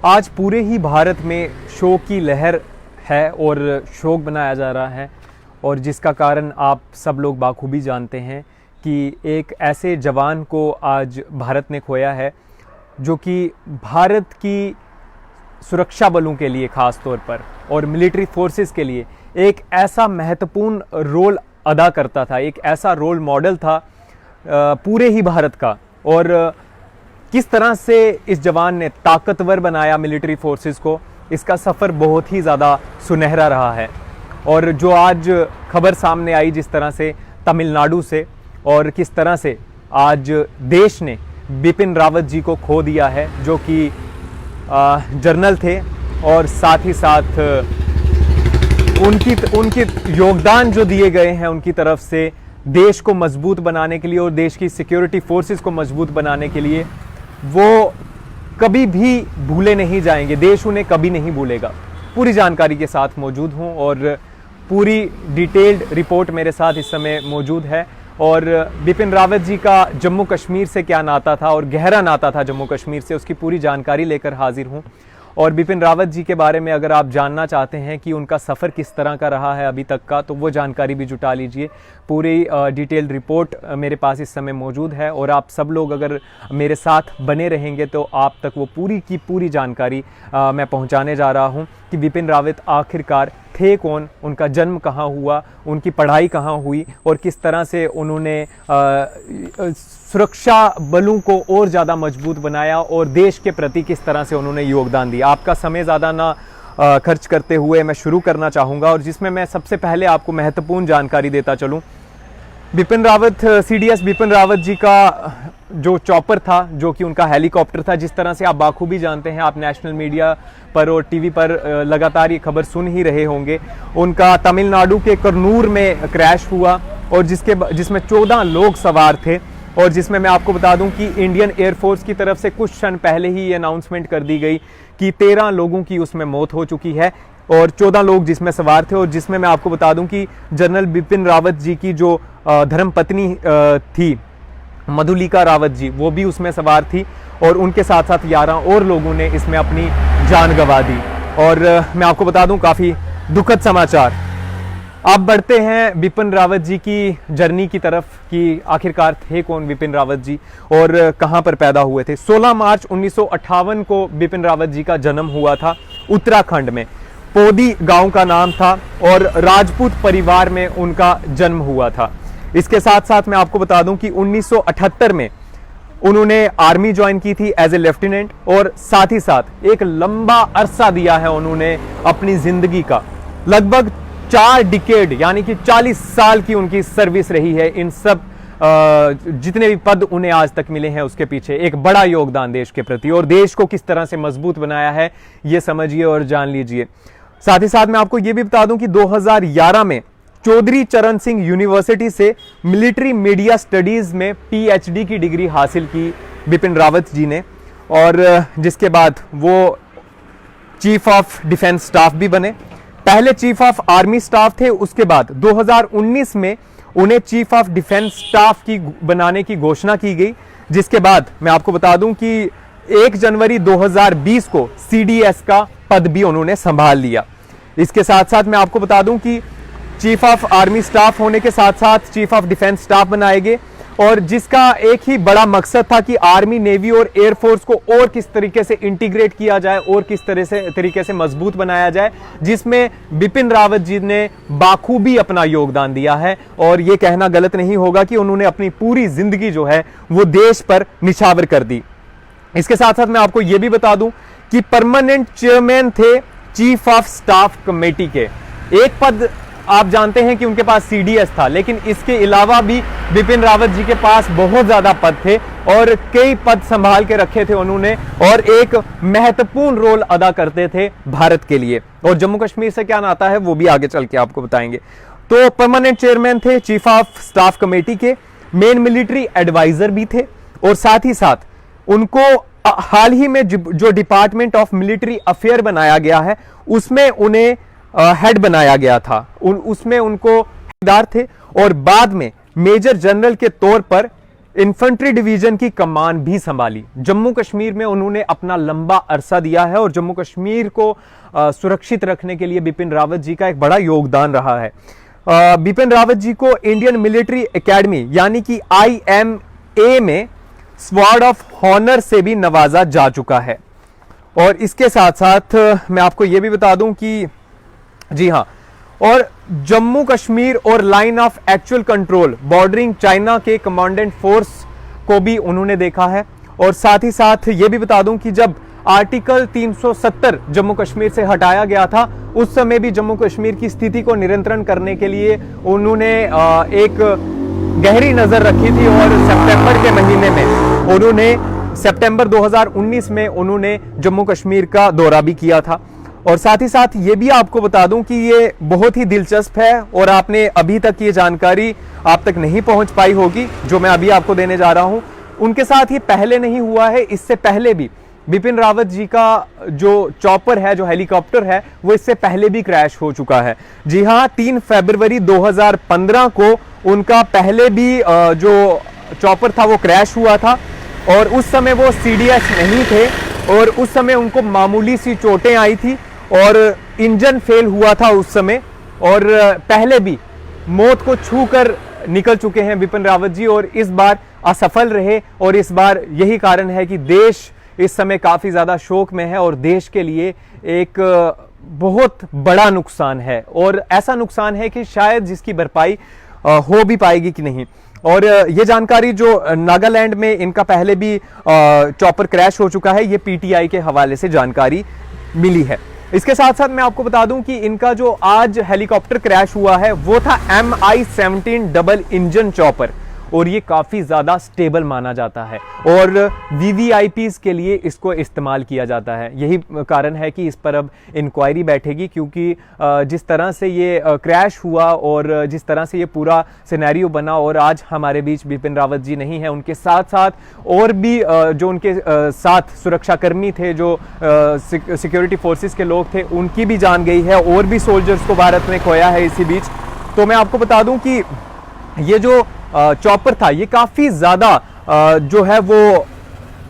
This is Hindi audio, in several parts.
आज पूरे ही भारत में शोक की लहर है और शोक बनाया जा रहा है, और जिसका कारण आप सब लोग बाखूबी जानते हैं कि एक ऐसे जवान को आज भारत ने खोया है जो कि भारत की सुरक्षा बलों के लिए ख़ास तौर पर और मिलिट्री फोर्सेस के लिए एक ऐसा महत्वपूर्ण रोल अदा करता था, एक ऐसा रोल मॉडल था पूरे ही भारत का। और किस तरह से इस जवान ने ताकतवर बनाया मिलिट्री फोर्सेस को, इसका सफ़र बहुत ही ज़्यादा सुनहरा रहा है। और जो आज खबर सामने आई जिस तरह से तमिलनाडु से, और किस तरह से आज देश ने बिपिन रावत जी को खो दिया है, जो कि जर्नल थे, और साथ ही साथ उनकी योगदान जो दिए गए हैं उनकी तरफ से देश को मजबूत बनाने के लिए और देश की सिक्योरिटी फोर्सेस को मजबूत बनाने के लिए, वो कभी भी भूले नहीं जाएंगे, देश उन्हें कभी नहीं भूलेगा। पूरी जानकारी के साथ मौजूद हूँ और पूरी डिटेल्ड रिपोर्ट मेरे साथ इस समय मौजूद है। और बिपिन रावत जी का जम्मू कश्मीर से क्या नाता था, और गहरा नाता था जम्मू कश्मीर से, उसकी पूरी जानकारी लेकर हाजिर हूँ। और बिपिन रावत जी के बारे में अगर आप जानना चाहते हैं कि उनका सफ़र किस तरह का रहा है अभी तक का, तो वो जानकारी भी जुटा लीजिए। पूरी डिटेल्ड रिपोर्ट मेरे पास इस समय मौजूद है, और आप सब लोग अगर मेरे साथ बने रहेंगे तो आप तक वो पूरी की पूरी जानकारी मैं पहुंचाने जा रहा हूं कि बिपिन रावत आखिरकार थे कौन, उनका जन्म कहाँ हुआ, उनकी पढ़ाई कहाँ हुई, और किस तरह से उन्होंने सुरक्षा बलों को और ज़्यादा मजबूत बनाया और देश के प्रति किस तरह से उन्होंने योगदान दिया। आपका समय ज़्यादा ना खर्च करते हुए मैं शुरू करना चाहूँगा, और जिसमें मैं सबसे पहले आपको महत्वपूर्ण जानकारी देता चलूँ। बिपिन रावत, CDS बिपिन रावत जी का जो चॉपर था, जो कि उनका हेलीकॉप्टर था, जिस तरह से आप बाखूबी जानते हैं, आप नेशनल मीडिया पर और टीवी पर लगातार ये खबर सुन ही रहे होंगे, उनका तमिलनाडु के कन्नूर में क्रैश हुआ, और जिसमें 14 लोग सवार थे, और जिसमें मैं आपको बता दूं कि इंडियन एयरफोर्स की तरफ से कुछ क्षण पहले ही ये अनाउंसमेंट कर दी गई कि 13 लोगों की उसमें मौत हो चुकी है, और 14 लोग जिसमें सवार थे, और जिसमें मैं आपको बता दूं कि जनरल बिपिन रावत जी की जो धर्मपत्नी थी मधुलिका रावत जी, वो भी उसमें सवार थी, और उनके साथ साथ 11 और लोगों ने इसमें अपनी जान गंवा दी। और मैं आपको बता दूं काफ़ी दुखद समाचार। आप बढ़ते हैं बिपिन रावत जी की जर्नी की तरफ कि आखिरकार थे कौन बिपिन रावत जी और कहां पर पैदा हुए थे। 16 मार्च 1958 को बिपिन रावत जी का जन्म हुआ था उत्तराखंड में, पोदी गांव का नाम था, और राजपूत परिवार में उनका जन्म हुआ था। इसके साथ साथ मैं आपको बता दूं कि 1978 में उन्होंने आर्मी ज्वाइन की थी एज ए लेफ्टिनेंट, और साथ ही साथ एक लंबा अरसा दिया है उन्होंने अपनी जिंदगी का, लगभग 4 डिकेड यानी कि 40 साल की उनकी सर्विस रही है। इन सब जितने भी पद उन्हें आज तक मिले हैं उसके पीछे एक बड़ा योगदान देश के प्रति, और देश को किस तरह से मजबूत बनाया है ये समझिए और जान लीजिए। साथ ही साथ मैं आपको ये भी बता दूं कि 2011 में चौधरी चरण सिंह यूनिवर्सिटी से मिलिट्री मीडिया स्टडीज में PhD की डिग्री हासिल की बिपिन रावत जी ने, और जिसके बाद वो चीफ ऑफ डिफेंस स्टाफ भी बने। पहले चीफ ऑफ आर्मी स्टाफ थे, उसके बाद 2019 में उन्हें चीफ ऑफ डिफेंस स्टाफ की बनाने की घोषणा की गई, जिसके बाद मैं आपको बता दूं कि 1 जनवरी 2020 को CDS का पद भी उन्होंने संभाल लिया। इसके साथ साथ मैं आपको बता दूं कि चीफ ऑफ आर्मी स्टाफ होने के साथ साथ चीफ ऑफ डिफेंस स्टाफ बनाए गए, और जिसका एक ही बड़ा मकसद था कि आर्मी, नेवी और एयरफोर्स को और किस तरीके से इंटीग्रेट किया जाए और किस तरीके से मजबूत बनाया जाए, जिसमें बिपिन रावत जी ने बाखूबी अपना योगदान दिया है। और यह कहना गलत नहीं होगा कि उन्होंने अपनी पूरी जिंदगी जो है वो देश पर निछावर कर दी। इसके साथ साथ मैं आपको यह भी बता दूं कि परमानेंट चेयरमैन थे चीफ ऑफ स्टाफ कमेटी के। एक पद आप जानते हैं कि उनके पास CDS था, लेकिन इसके अलावा भी बिपिन रावत जी के पास बहुत ज्यादा पद थे, और कई पद संभाल के रखे थे उन्होंने, और एक महत्वपूर्ण रोल अदा करते थे भारत के लिए। और जम्मू कश्मीर से क्या नाता है वो भी आगे चल के आपको बताएंगे। तो परमानेंट चेयरमैन थे चीफ ऑफ स्टाफ कमेटी के, मेन मिलिट्री एडवाइजर भी थे, और साथ ही साथ उनको हाल ही में जो डिपार्टमेंट ऑफ मिलिट्री अफेयर बनाया गया है उसमें उन्हें हेड बनाया गया था, उसमें उनको हिस्सेदार थे, और बाद में मेजर जनरल के तौर पर इन्फेंट्री डिवीजन की कमान भी संभाली। जम्मू कश्मीर में उन्होंने अपना लंबा अरसा दिया है और जम्मू कश्मीर को सुरक्षित रखने के लिए बिपिन रावत जी का एक बड़ा योगदान रहा है। बिपिन रावत जी को इंडियन मिलिट्री एकेडमी यानी कि IMA में स्वॉर्ड ऑफ हॉनर से भी नवाजा जा चुका है। और इसके साथ साथ मैं आपको यह भी बता दूं कि जी हां, और जम्मू कश्मीर और line of actual control bordering China के कमांडेंट फोर्स को भी उन्होंने देखा है। और साथ ही साथ ये भी बता दूं कि जब आर्टिकल 370 जम्मू कश्मीर से हटाया गया था, उस समय भी जम्मू कश्मीर की स्थिति को नियंत्रण करने के लिए उन्होंने एक गहरी नजर रखी थी। और सितंबर के महीने में उन्होंने सितंबर 2019 में उन्होंने जम्मू कश्मीर का दौरा भी किया था। और साथ ही साथ ये भी आपको बता दूं कि ये बहुत ही दिलचस्प है और आपने अभी तक ये जानकारी आप तक नहीं पहुंच पाई होगी जो मैं अभी आपको देने जा रहा हूं। उनके साथ ये पहले नहीं हुआ है, इससे पहले भी बिपिन रावत जी का जो चॉपर है, जो हेलीकॉप्टर है, वो इससे पहले भी क्रैश हो चुका है। जी हां, 3 फरवरी 2015 को उनका पहले भी जो चॉपर था वो क्रैश हुआ था और उस समय वो CDS नहीं थे और उस समय उनको मामूली सी चोटें आई थी और इंजन फेल हुआ था उस समय। और पहले भी मौत को छूकर निकल चुके हैं बिपिन रावत जी और इस बार असफल रहे। और इस बार यही कारण है कि देश इस समय काफी ज्यादा शोक में है और देश के लिए एक बहुत बड़ा नुकसान है और ऐसा नुकसान है कि शायद जिसकी भरपाई हो भी पाएगी कि नहीं। और ये जानकारी जो नागालैंड में इनका पहले भी चॉपर क्रैश हो चुका है, ये PTI के हवाले से जानकारी मिली है। इसके साथ साथ मैं आपको बता दूं कि इनका जो आज हेलीकॉप्टर क्रैश हुआ है वो था MI-17 डबल इंजन चॉपर और ये काफी ज्यादा स्टेबल माना जाता है और VVIPs के लिए इसको इस्तेमाल किया जाता है। यही कारण है कि इस पर अब इंक्वायरी बैठेगी क्योंकि जिस तरह से ये क्रैश हुआ और जिस तरह से ये पूरा सिनेरियो बना और आज हमारे बीच बिपिन रावत जी नहीं है, उनके साथ साथ और भी जो उनके साथ सुरक्षाकर्मी थे, जो सिक्योरिटी फोर्सेस के लोग थे, उनकी भी जान गई है और भी सोल्जर्स को भारत ने खोया है इसी बीच। तो मैं आपको बता दूं कि ये जो चॉपर था ये काफी ज्यादा जो है वो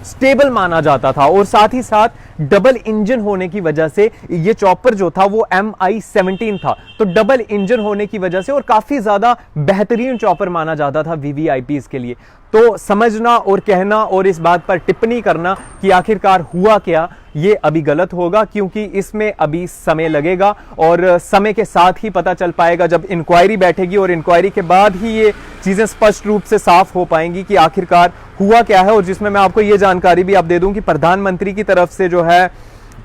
स्टेबल माना जाता था और साथ ही साथ डबल इंजन होने की वजह से ये चॉपर जो था वो MI-17 था, तो डबल इंजन होने की वजह से और काफी ज्यादा बेहतरीन चॉपर माना जाता था VVIPs के लिए। तो समझना और कहना और इस बात पर टिप्पणी करना कि आखिरकार हुआ क्या, ये अभी गलत होगा क्योंकि इसमें अभी समय लगेगा और समय के साथ ही पता चल पाएगा जब इंक्वायरी बैठेगी और इंक्वायरी के बाद ही ये चीजें स्पष्ट रूप से साफ हो पाएंगी कि आखिरकार हुआ क्या है। और जिसमें मैं आपको ये जानकारी भी आप दे दूं कि प्रधानमंत्री की तरफ से जो है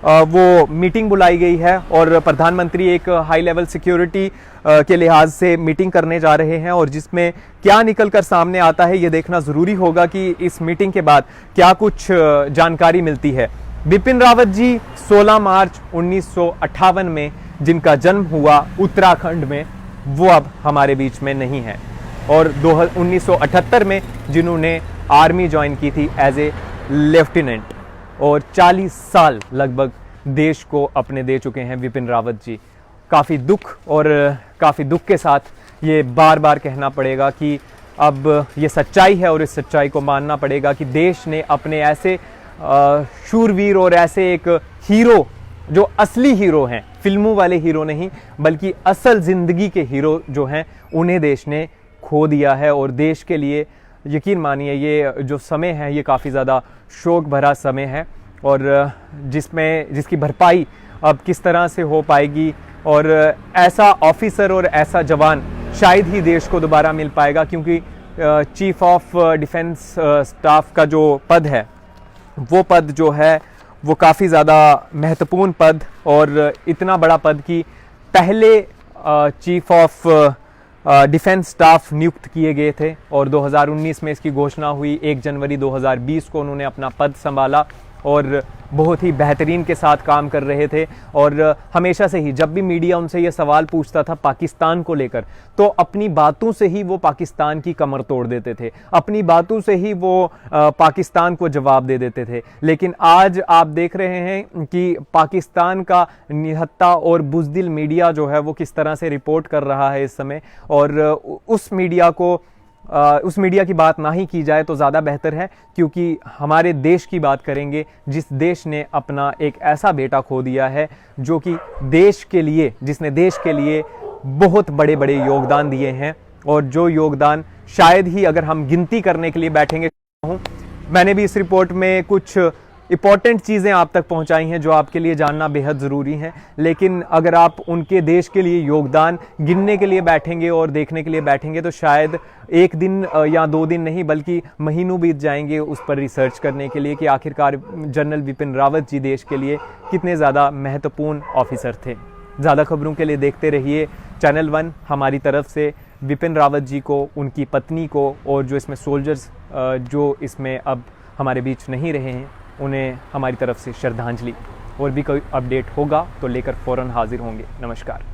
वो मीटिंग बुलाई गई है और प्रधानमंत्री एक हाई लेवल सिक्योरिटी के लिहाज से मीटिंग करने जा रहे हैं और जिसमें क्या निकलकर सामने आता है ये देखना जरूरी होगा कि इस मीटिंग के बाद क्या कुछ जानकारी मिलती है। बिपिन रावत जी 16 मार्च 1958 में जिनका जन्म हुआ उत्तराखंड में, वो अब हमारे बीच में नहीं है और 1978 में जिन्होंने आर्मी ज्वाइन की थी एज ए लेफ्टिनेंट और 40 साल लगभग देश को अपने दे चुके हैं बिपिन रावत जी। काफ़ी दुख और काफ़ी दुख के साथ ये बार बार कहना पड़ेगा कि अब ये सच्चाई है और इस सच्चाई को मानना पड़ेगा कि देश ने अपने ऐसे शूरवीर और ऐसे एक हीरो जो असली हीरो हैं, फिल्मों वाले हीरो नहीं बल्कि असल जिंदगी के हीरो जो हैं, उन्हें देश ने खो दिया है। और देश के लिए यकीन मानिए ये जो समय है ये काफ़ी ज़्यादा शोक भरा समय है और जिसकी भरपाई अब किस तरह से हो पाएगी और ऐसा ऑफिसर और ऐसा जवान शायद ही देश को दोबारा मिल पाएगा क्योंकि चीफ ऑफ डिफेंस स्टाफ का जो पद है वो पद जो है वो काफ़ी ज़्यादा महत्वपूर्ण पद और इतना बड़ा पद कि पहले चीफ ऑफ डिफेंस स्टाफ नियुक्त किए गए थे और 2019 में इसकी घोषणा हुई। 1 जनवरी 2020 को उन्होंने अपना पद संभाला और बहुत ही बेहतरीन के साथ काम कर रहे थे। और हमेशा से ही जब भी मीडिया उनसे ये सवाल पूछता था पाकिस्तान को लेकर, तो अपनी बातों से ही वो पाकिस्तान की कमर तोड़ देते थे, अपनी बातों से ही वो पाकिस्तान को जवाब दे देते थे। लेकिन आज आप देख रहे हैं कि पाकिस्तान का निहत्था और बुज़दिल मीडिया जो है वो किस तरह से रिपोर्ट कर रहा है इस समय और उस मीडिया को उस मीडिया की बात ना ही की जाए तो ज़्यादा बेहतर है, क्योंकि हमारे देश की बात करेंगे जिस देश ने अपना एक ऐसा बेटा खो दिया है जो कि देश के लिए, जिसने देश के लिए बहुत बड़े बड़े योगदान दिए हैं, और जो योगदान शायद ही अगर हम गिनती करने के लिए बैठेंगे। मैंने भी इस रिपोर्ट में कुछ इंपॉर्टेंट चीज़ें आप तक पहुंचाई हैं जो आपके लिए जानना बेहद ज़रूरी हैं, लेकिन अगर आप उनके देश के लिए योगदान गिनने के लिए बैठेंगे और देखने के लिए बैठेंगे तो शायद एक दिन या 2 दिन नहीं बल्कि महीनों बीत जाएंगे उस पर रिसर्च करने के लिए कि आखिरकार जनरल बिपिन रावत जी देश के लिए कितने ज़्यादा महत्वपूर्ण ऑफिसर थे। ज़्यादा खबरों के लिए देखते रहिए चैनल 1। हमारी तरफ से बिपिन रावत जी को, उनकी पत्नी को, और जो इसमें सोल्जर्स जो इसमें अब हमारे बीच नहीं रहे हैं, उन्हें हमारी तरफ से श्रद्धांजलि। और भी कोई अपडेट होगा तो लेकर फ़ौरन हाजिर होंगे। नमस्कार।